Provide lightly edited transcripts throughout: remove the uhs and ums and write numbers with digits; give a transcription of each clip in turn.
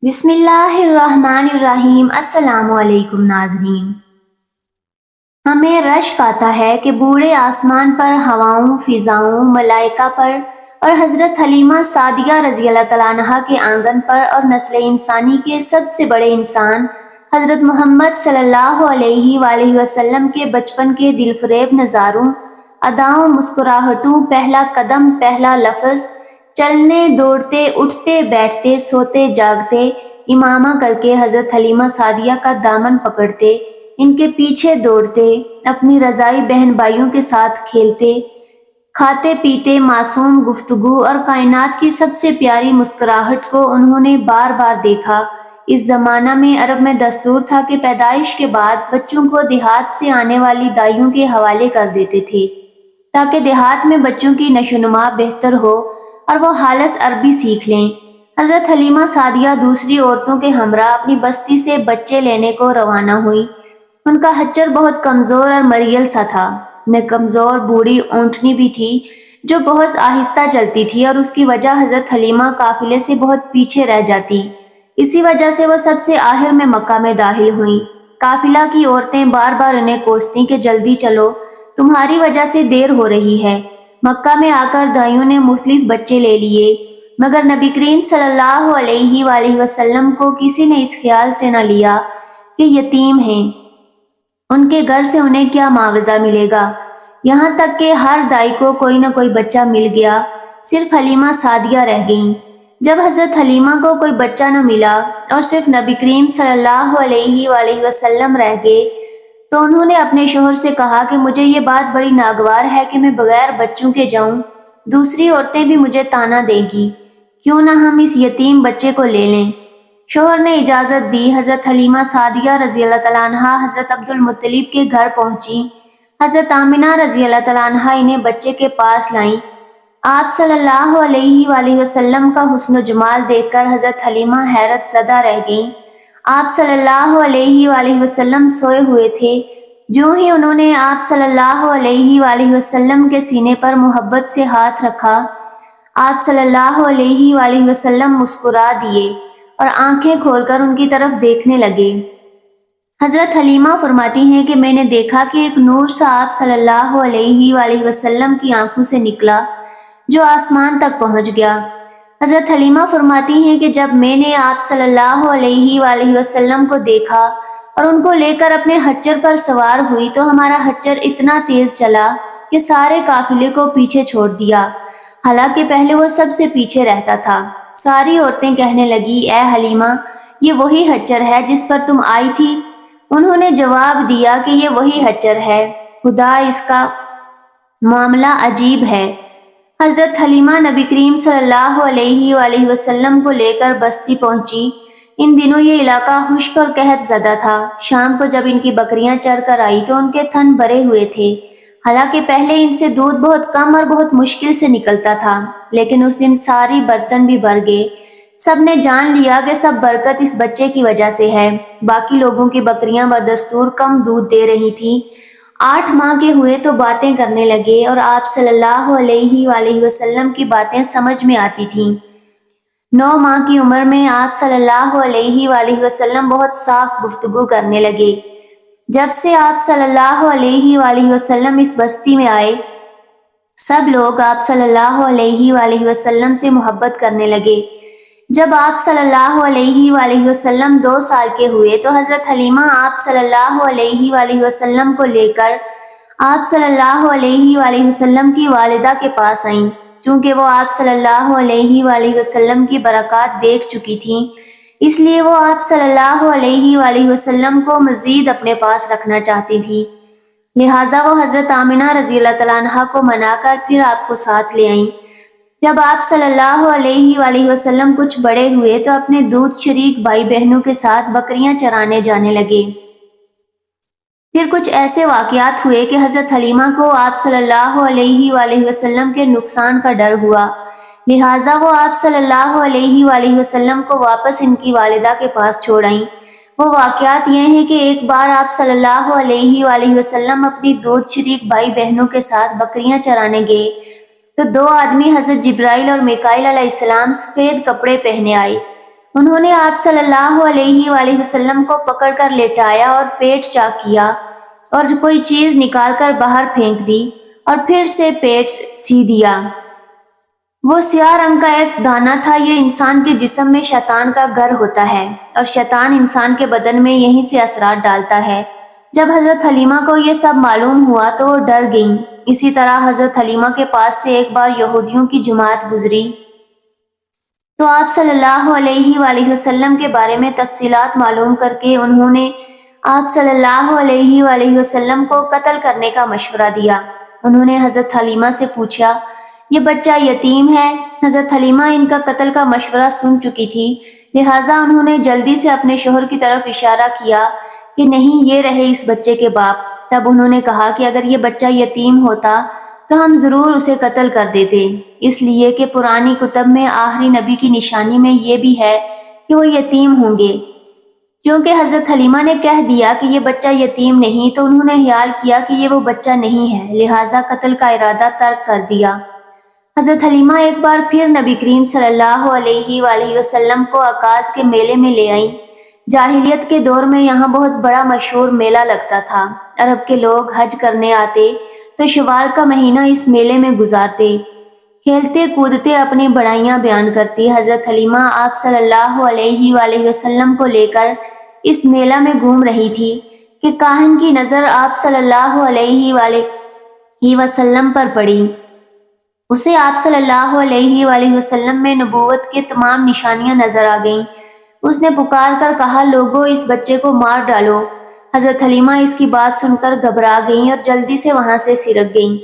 بسم اللہ الرحمن الرحیم۔ السلام علیکم ناظرین۔ ہمیں رشک آتا ہے کہ بوڑھے آسمان پر، ہواؤں، فضاؤں، ملائکہ پر اور حضرت حلیمہ سعدیہ رضی اللہ تعالیٰ عنہا کے آنگن پر اور نسل انسانی کے سب سے بڑے انسان حضرت محمد صلی اللہ علیہ وآلہ وسلم کے بچپن کے دل فریب نظاروں، اداؤں، مسکراہٹوں، پہلا قدم، پہلا لفظ، چلنے، دوڑتے، اٹھتے، بیٹھتے، سوتے، جاگتے، امامہ کر کے حضرت حلیمہ سعدیہ کا دامن پکڑتے، ان کے پیچھے دوڑتے، اپنی رضائی بہن بھائیوں کے ساتھ کھیلتے، کھاتے پیتے، معصوم گفتگو اور کائنات کی سب سے پیاری مسکراہٹ کو انہوں نے بار بار دیکھا۔ اس زمانہ میں عرب میں دستور تھا کہ پیدائش کے بعد بچوں کو دیہات سے آنے والی دائیوں کے حوالے کر دیتے تھے تاکہ دیہات میں بچوں کی نشو و نما بہتر ہو اور وہ خالص عربی سیکھ لیں۔ حضرت حلیمہ سعدیہ دوسری عورتوں کے ہمراہ اپنی بستی سے بچے لینے کو روانہ ہوئی۔ ان کا حچر بہت کمزور اور مریل سا تھا۔ میں کمزور بوڑھی اونٹنی بھی تھی جو بہت آہستہ چلتی تھی اور اس کی وجہ حضرت حلیمہ قافلے سے بہت پیچھے رہ جاتی۔ اسی وجہ سے وہ سب سے آخر میں مکہ میں داخل ہوئیں۔ قافلہ کی عورتیں بار بار انہیں کوستی کہ جلدی چلو، تمہاری وجہ سے دیر ہو رہی ہے۔ مکہ میں آ کر دائیوں نے مختلف بچے لے لیے، مگر نبی کریم صلی اللہ علیہ وآلہ وسلم کو کسی نے اس خیال سے نہ لیا کہ یتیم ہیں، ان کے گھر سے انہیں کیا معاوضہ ملے گا۔ یہاں تک کہ ہر دائی کو کوئی نہ کوئی بچہ مل گیا، صرف حلیمہ سعدیہ رہ گئیں۔ جب حضرت حلیمہ کو کوئی بچہ نہ ملا اور صرف نبی کریم صلی اللہ علیہ وآلہ وسلم رہ گئے تو انہوں نے اپنے شوہر سے کہا کہ مجھے یہ بات بڑی ناگوار ہے کہ میں بغیر بچوں کے جاؤں، دوسری عورتیں بھی مجھے طعنہ دیں گی، کیوں نہ ہم اس یتیم بچے کو لے لیں۔ شوہر نے اجازت دی۔ حضرت حلیمہ سعدیہ رضی اللہ تعالیٰ عنہا حضرت عبد المطلب کے گھر پہنچی۔ حضرت آمنہ رضی اللہ تعالیٰ عنہا انہیں بچے کے پاس لائیں۔ آپ صلی اللہ علیہ وآلہ وسلم کا حسن و جمال دیکھ کر حضرت حلیمہ حیرت زدہ رہ گئیں۔ آپ صلی اللہ علیہ وآلہ وسلم سوئے ہوئے تھے۔ جو ہی انہوں نے آپ صلی اللہ علیہ وآلہ وسلم کے سینے پر محبت سے ہاتھ رکھا، آپ صلی اللہ علیہ وآلہ وسلم مسکرا دیے اور آنکھیں کھول کر ان کی طرف دیکھنے لگے۔ حضرت حلیمہ فرماتی ہیں کہ میں نے دیکھا کہ ایک نور سا آپ صلی اللہ علیہ وآلہ وسلم کی آنکھوں سے نکلا جو آسمان تک پہنچ گیا۔ حضرت حلیمہ فرماتی ہیں کہ جب میں نے آپ صلی اللہ علیہ وآلہ وسلم کو دیکھا اور ان کو لے کر اپنے حچر پر سوار ہوئی تو ہمارا حچر اتنا تیز چلا کہ سارے قافلے کو پیچھے چھوڑ دیا، حالانکہ پہلے وہ سب سے پیچھے رہتا تھا۔ ساری عورتیں کہنے لگی، اے حلیمہ، یہ وہی حچر ہے جس پر تم آئی تھی؟ انہوں نے جواب دیا کہ یہ وہی حچر ہے، خدا اس کا معاملہ عجیب ہے۔ حضرت حلیمہ نبی کریم صلی اللہ علیہ وآلہ وسلم کو لے کر بستی پہنچی۔ ان دنوں یہ علاقہ خشک اور قحط زدہ تھا۔ شام کو جب ان کی بکریاں چر کر آئی تو ان کے تھن بھرے ہوئے تھے، حالانکہ پہلے ان سے دودھ بہت کم اور بہت مشکل سے نکلتا تھا، لیکن اس دن ساری برتن بھی بھر گئے۔ سب نے جان لیا کہ سب برکت اس بچے کی وجہ سے ہے۔ باقی لوگوں کی بکریاں بدستور کم دودھ دے رہی تھیں۔ 8 ماہ کے ہوئے تو باتیں کرنے لگے اور آپ صلی اللہ علیہ وآلہ وسلم کی باتیں سمجھ میں آتی تھیں۔ 9 ماہ کی عمر میں آپ صلی اللہ علیہ وآلہ وسلم بہت صاف گفتگو کرنے لگے۔ جب سے آپ صلی اللہ علیہ وآلہ وسلم اس بستی میں آئے، سب لوگ آپ صلی اللہ علیہ وآلہ وسلم سے محبت کرنے لگے۔ جب آپ صلی اللہ علیہ وآلہ وسلم 2 سال کے ہوئے تو حضرت حلیمہ آپ صلی اللہ علیہ وآلہ وسلم کو لے کر آپ صلی اللہ علیہ وآلہ وسلم کی والدہ کے پاس آئیں۔ چونکہ وہ آپ صلی اللہ علیہ وآلہ وسلم کی برکات دیکھ چکی تھیں، اس لیے وہ آپ صلی اللہ علیہ وآلہ وسلم کو مزید اپنے پاس رکھنا چاہتی تھی، لہٰذا وہ حضرت آمنہ رضی اللہ تعالیٰ عنہا کو منا کر پھر آپ کو ساتھ لے آئیں۔ جب آپ صلی اللہ علیہ وآلہ وسلم کچھ بڑے ہوئے تو اپنے دودھ شریک بھائی بہنوں کے ساتھ بکریاں چرانے جانے لگے۔ پھر کچھ ایسے واقعات ہوئے کہ حضرت حلیمہ کو آپ صلی اللہ علیہ وآلہ وسلم کے نقصان کا ڈر ہوا، لہٰذا وہ آپ صلی اللہ علیہ وآلہ وسلم کو واپس ان کی والدہ کے پاس چھوڑ آئیں۔ وہ واقعات یہ ہیں کہ ایک بار آپ صلی اللہ علیہ وآلہ وسلم اپنی دودھ شریک بھائی بہنوں کے ساتھ بکریاں چرانے گئے تو 2 آدمی حضرت جبرائیل اور میکائیل علیہ السلام سفید کپڑے پہنے آئے۔ انہوں نے آپ صلی اللہ علیہ وآلہ وسلم کو پکڑ کر لیٹایا اور پیٹ چاک کیا اور کوئی چیز نکال کر باہر پھینک دی اور پھر سے پیٹ سی دیا۔ وہ سیاہ رنگ کا ایک دانہ تھا۔ یہ انسان کے جسم میں شیطان کا گھر ہوتا ہے اور شیطان انسان کے بدن میں یہیں سے اثرات ڈالتا ہے۔ جب حضرت حلیمہ کو یہ سب معلوم ہوا تو وہ ڈر گئیں۔ اسی طرح حضرت حلیمہ کے پاس سے ایک بار یہودیوں کی جماعت گزری تو آپ صلی اللہ علیہ وآلہ وسلم کے بارے میں تفصیلات معلوم کر کے انہوں نے آپ صلی اللہ علیہ وآلہ وسلم کو قتل کرنے کا مشورہ دیا۔ انہوں نے حضرت حلیمہ سے پوچھا، یہ بچہ یتیم ہے؟ حضرت حلیمہ ان کا قتل کا مشورہ سن چکی تھی، لہٰذا انہوں نے جلدی سے اپنے شوہر کی طرف اشارہ کیا کہ نہیں، یہ رہے اس بچے کے باپ۔ تب انہوں نے کہا کہ اگر یہ بچہ یتیم ہوتا تو ہم ضرور اسے قتل کر دیتے، اس لیے کہ پرانی کتب میں آخری نبی کی نشانی میں یہ بھی ہے کہ وہ یتیم ہوں گے۔ کیونکہ حضرت حلیمہ نے کہہ دیا کہ یہ بچہ یتیم نہیں، تو انہوں نے خیال کیا کہ یہ وہ بچہ نہیں ہے، لہٰذا قتل کا ارادہ ترک کر دیا۔ حضرت حلیمہ ایک بار پھر نبی کریم صلی اللہ علیہ وآلہ وسلم کو عکاظ کے میلے میں لے آئیں۔ جاہلیت کے دور میں یہاں بہت بڑا مشہور میلہ لگتا تھا۔ عرب کے لوگ حج کرنے آتے تو شوال کا مہینہ اس میلے میں گزارتے، کھیلتے کودتے اپنی بڑائیاں بیان کرتی۔ حضرت حلیمہ آپ صلی اللہ علیہ وآلہ وسلم کو لے کر اس میلہ میں گھوم رہی تھی کہ کاہن کی نظر آپ صلی اللہ علیہ وآلہ وسلم پر پڑی۔ اسے آپ صلی اللہ علیہ وآلہ وسلم میں نبوت کے تمام نشانیاں نظر آ گئیں۔ اس نے پکار کر کہا، لوگو اس بچے کو مار ڈالو۔ حضرت حلیمہ اس کی بات سن کر گھبرا گئیں اور جلدی سے وہاں سے سرک گئیں۔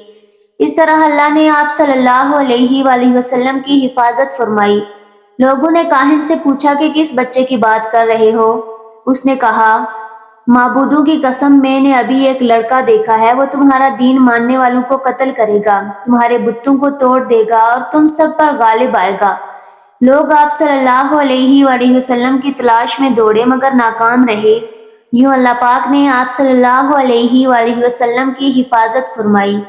اس طرح اللہ نے آپ صلی اللہ علیہ وآلہ وسلم کی حفاظت فرمائی۔ لوگوں نے کاہن سے پوچھا کہ کس بچے کی بات کر رہے ہو؟ اس نے کہا، معبودوں کی قسم، میں نے ابھی ایک لڑکا دیکھا ہے، وہ تمہارا دین ماننے والوں کو قتل کرے گا، تمہارے بتوں کو توڑ دے گا اور تم سب پر غالب آئے گا۔ لوگ آپ صلی اللہ علیہ وآلہ وسلم کی تلاش میں دوڑے مگر ناکام رہے۔ یوں اللہ پاک نے آپ صلی اللہ علیہ وآلہ وسلم کی حفاظت فرمائی۔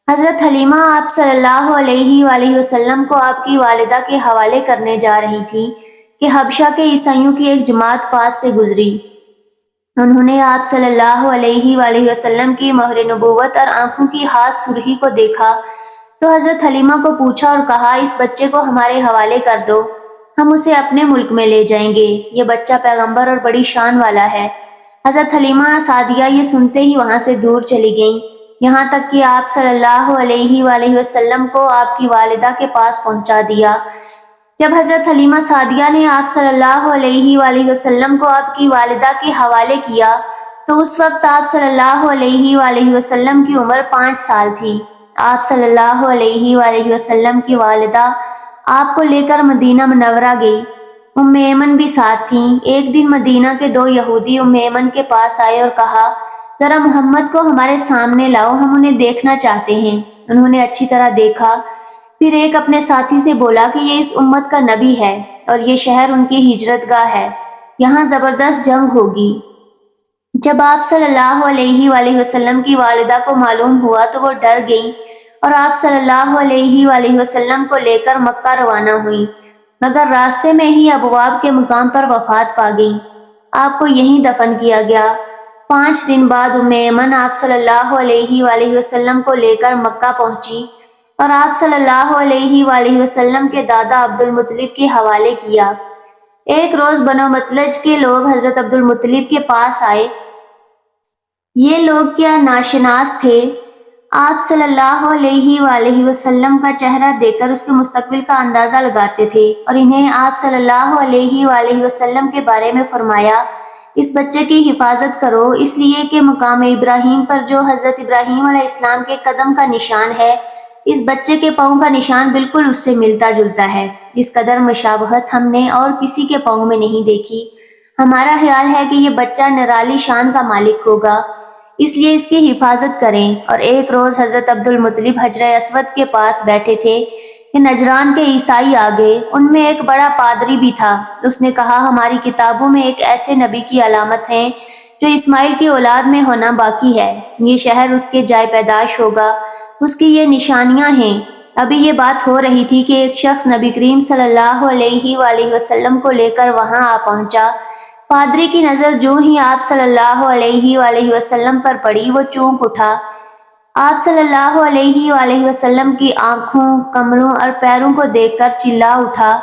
حضرت حلیمہ آپ صلی اللہ علیہ وآلہ وسلم کو آپ کی والدہ کے حوالے کرنے جا رہی تھی کہ حبشہ کے عیسائیوں کی ایک جماعت پاس سے گزری۔ انہوں نے آپ صلی اللہ علیہ وآلہ وسلم کی مہر نبوت اور آنکھوں کی خاص سرخی کو دیکھا تو حضرت حلیمہ کو پوچھا اور کہا، اس بچے کو ہمارے حوالے کر دو، ہم اسے اپنے ملک میں لے جائیں گے، یہ بچہ پیغمبر اور بڑی شان والا ہے۔ حضرت حلیمہ سعدیہ یہ سنتے ہی وہاں سے دور چلی گئیں، یہاں تک کہ آپ صلی اللہ علیہ وآلہ وسلم کو آپ کی والدہ کے پاس پہنچا دیا۔ جب حضرت حلیمہ سعدیہ نے آپ صلی اللہ علیہ وآلہ وسلم کو آپ کی والدہ کے حوالے کیا تو اس وقت آپ صلی اللہ علیہ وآلہ وسلم کی عمر 5 سال تھی۔ آپ صلی اللہ علیہ وآلہ وسلم کی والدہ آپ کو لے کر مدینہ منورہ گئی۔ ام ایمن بھی ساتھ تھیں۔ ایک دن مدینہ کے 2 یہودی ام ایمن کے پاس آئے اور کہا، ذرا محمد کو ہمارے سامنے لاؤ، ہم انہیں دیکھنا چاہتے ہیں۔ انہوں نے اچھی طرح دیکھا، پھر ایک اپنے ساتھی سے بولا کہ یہ اس امت کا نبی ہے اور یہ شہر ان کی ہجرت گاہ ہے، یہاں زبردست جنگ ہوگی۔ جب آپ صلی اللہ علیہ وآلہ وسلم کی والدہ کو معلوم ہوا تو وہ ڈر گئیں اور آپ صلی اللہ علیہ وآلہ وسلم کو لے کر مکہ روانہ ہوئیں، مگر راستے میں ہی ابواب کے مقام پر وفات پا گئیں۔ آپ کو یہیں دفن کیا گیا۔ 5 دن بعد ام ایمن آپ صلی اللہ علیہ وآلہ وسلم کو لے کر مکہ پہنچی اور آپ صلی اللہ علیہ وآلہ وسلم کے دادا عبد المطلب کے حوالے کیا۔ ایک روز بنو مطلج کے لوگ حضرت عبد المطلب کے پاس آئے۔ یہ لوگ کیا ناشناس تھے، آپ صلی اللہ علیہ وآلہ وسلم کا چہرہ دیکھ کر اس کے مستقبل کا اندازہ لگاتے تھے اور انہیں آپ صلی اللہ علیہ وآلہ وسلم کے بارے میں فرمایا، اس بچے کی حفاظت کرو، اس لیے کہ مقام ابراہیم پر جو حضرت ابراہیم علیہ السلام کے قدم کا نشان ہے، اس بچے کے پاؤں کا نشان بالکل اس سے ملتا جلتا ہے۔ اس قدر مشابہت ہم نے اور کسی کے پاؤں میں نہیں دیکھی۔ ہمارا خیال ہے کہ یہ بچہ نرالی شان کا مالک ہوگا، اس لیے اس کی حفاظت کریں۔ اور ایک روز حضرت عبد المطلب حجر اسود کے پاس بیٹھے تھے کہ نجران کے عیسائی آ گئے، ان میں ایک بڑا پادری بھی تھا۔ اس نے کہا، ہماری کتابوں میں ایک ایسے نبی کی علامت ہے جو اسماعیل کی اولاد میں ہونا باقی ہے، یہ شہر اس کے جائے پیدائش ہوگا، اس کی یہ نشانیاں ہیں، ابھی یہ بات ہو رہی تھی کہ ایک شخص نبی کریم صلی اللہ علیہ وآلہ وسلم کو لے کر وہاں آ پہنچا۔ پادری کی نظر جو ہی آپ صلی اللہ علیہ وآلہ وسلم پر پڑی وہ چونک اٹھا۔ آپ صلی اللہ علیہ وآلہ وسلم کی آنکھوں، کمروں اور پیروں کو دیکھ کر چلا اٹھا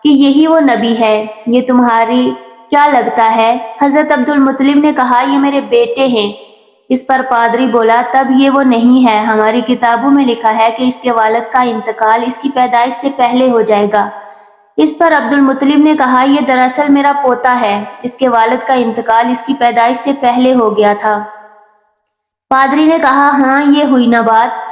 کہ یہی وہ نبی ہے، یہ تمہاری کیا لگتا ہے؟ حضرت عبد المطلب نے کہا یہ میرے بیٹے ہیں۔ اس پر پادری بولا تب یہ وہ نہیں ہے، ہماری کتابوں میں لکھا ہے کہ اس کے والد کا انتقال اس کی پیدائش سے پہلے ہو جائے گا۔ اس پر عبد المطلب نے کہا یہ دراصل میرا پوتا ہے، اس کے والد کا انتقال اس کی پیدائش سے پہلے ہو گیا تھا۔ پادری نے کہا ہاں یہ ہوئی نہ بات،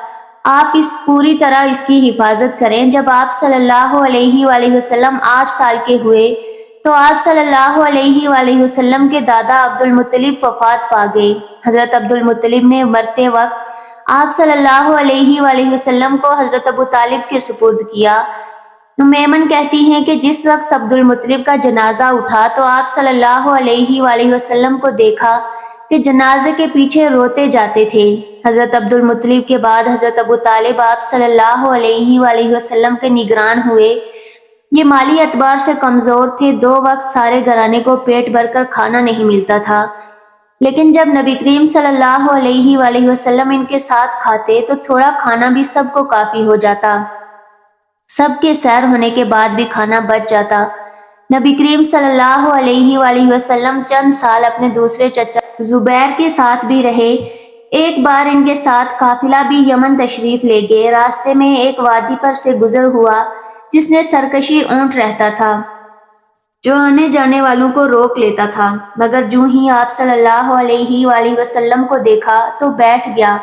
آپ اس پوری طرح اس کی حفاظت کریں۔ جب آپ صلی اللہ علیہ وآلہ وسلم 8 سال کے ہوئے تو آپ صلی اللہ علیہ وآلہ وسلم کے دادا عبد المطلب وفات پا گئے۔ حضرت عبد المطلب نے مرتے وقت آپ صلی اللہ علیہ وآلہ وسلم کو حضرت ابو طالب کے سپرد کیا۔ میمن کہتی ہیں کہ جس وقت عبد المطلب کا جنازہ اٹھا تو آپ صلی اللہ علیہ وآلہ وسلم کو دیکھا کہ جنازے کے پیچھے روتے جاتے تھے۔ حضرت عبد المطلب کے بعد حضرت ابو طالب آپ صلی اللہ علیہ وآلہ وسلم کے نگران ہوئے۔ یہ مالی اعتبار سے کمزور تھے، 2 وقت سارے گھرانے کو پیٹ بھر کر کھانا نہیں ملتا تھا، لیکن جب نبی کریم صلی اللہ علیہ وآلہ وسلم ان کے ساتھ کھاتے تو تھوڑا کھانا بھی سب کو کافی ہو جاتا، سب کے سیر ہونے کے بعد بھی کھانا بچ جاتا۔ نبی کریم صلی اللہ علیہ وآلہ وسلم چند سال اپنے دوسرے چچا زبیر کے ساتھ بھی رہے۔ ایک بار ان کے ساتھ قافلہ بھی یمن تشریف لے گئے۔ راستے میں ایک وادی پر سے گزر ہوا جس نے سرکشی اونٹ رہتا تھا جو آنے جانے والوں کو روک لیتا تھا، مگر جو ہی آپ صلی اللہ علیہ وآلہ وسلم کو دیکھا تو بیٹھ گیا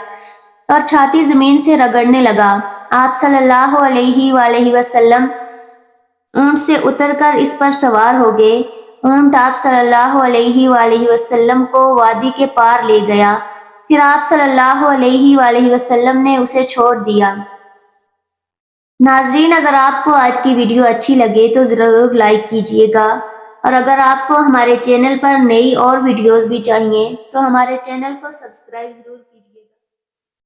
اور چھاتی زمین سے رگڑنے لگا۔ آپ صلی اللہ علیہ وآلہ وسلم اونٹ سے اتر کر اس پر سوار ہو گئے۔ اونٹ آپ صلی اللہ علیہ وآلہ وسلم کو وادی کے پار لے گیا، پھر آپ صلی اللہ علیہ وآلہ وسلم نے اسے چھوڑ دیا۔ ناظرین اگر آپ کو آج کی ویڈیو اچھی لگے تو ضرور لائک کیجیے گا، اور اگر آپ کو ہمارے چینل پر نئی اور ویڈیوز بھی چاہیے تو ہمارے چینل کو سبسکرائب ضرور